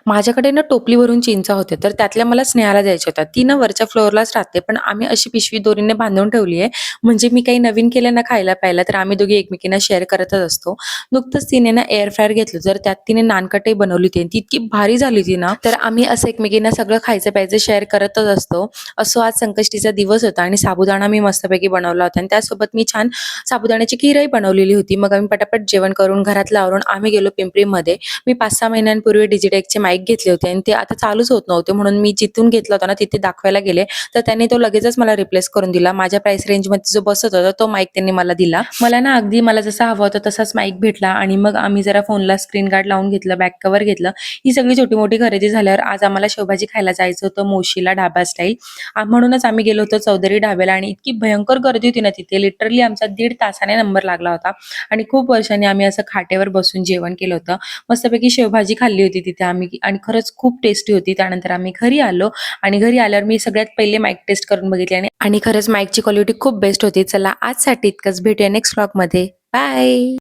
माझ्याकडे ना टोपली भरून चिंचा होत्या, तर त्यातल्या मला स्नेहाला द्यायच्या होत्या. ती ना वरच्या फ्लोअरलाच राहते, पण आम्ही अशी पिशवी दोरीने बांधून ठेवली आहे. म्हणजे मी काही नवीन केलं ना खायला प्यायला, तर आम्ही दोघी एकमेकींना शेअर करतच असतो. नुकतंच तिने ना एअर फ्रायर घेतलं, तर त्यात तिने नानकटई बनवली होती आणि ती इतकी भारी झाली होती ना, तर आम्ही असं एकमेकींना सगळं खायचं प्यायचं शेअर करतच असतो. असो आज संकष्टीचा दिवस होता आणि साबुदाणा मी मस्तपैकी बनवला होता आणि त्यासोबत मी छान साबुदाण्याची खीरही बनवलेली होती. मग आम्ही पटापट जेवण करून घरातलं आवरून आम्ही गेलो पिंपरीमध्ये. मी 5-6 महिन्यांपूर्वी डिजिटेकचे माईक घेतले होते आणि ते आता चालूच होत नव्हते, म्हणून मी जिथून घेतला होता ना तिथे दाखवायला गेले, तर त्यांनी तो लगेचच मला रिप्लेस करून दिला. माझ्या प्राइस रेंजमध्ये जो बसत होता तो माईक त्यांनी मला दिला. मला ना अगदी मला जसा हवा होता तसाच माईक भेटला आणि मग आम्ही जरा फोनला स्क्रीन गार्ड लावून घेतलं, बॅक कव्हर घेतलं. ही सगळी छोटी-मोठी खरेदी झाल्यावर आज आम्हाला शेवभाजी खायला जायचं होतं मोशीला ढाबा स्टाईल. म्हणूनच आम्ही गेलो होतो चौधरी ढाब्याला आणि इतकी भयंकर गर्दी होती ना तिथे. लिटरली आमचा 1.5 तासाने नंबर लागला होता आणि खूप वर्षांनी आम्ही असं खाटेवर बसून जेवण केलं होतं. मस्तपैकी शेवभाजी खाल्ली होती तिथे आम्ही आणि खरंच खूप टेस्टी होती. त्यानंतर आम्ही घरी आलो आणि घरी आल्यावर मी सगळ्यात पहिले माईक टेस्ट करून बघितली आणि खरंच माईकची क्वालिटी खूप बेस्ट होती. चला आजसाठी इतकंच, भेटूया नेक्स्ट व्लॉगमध्ये. बाय.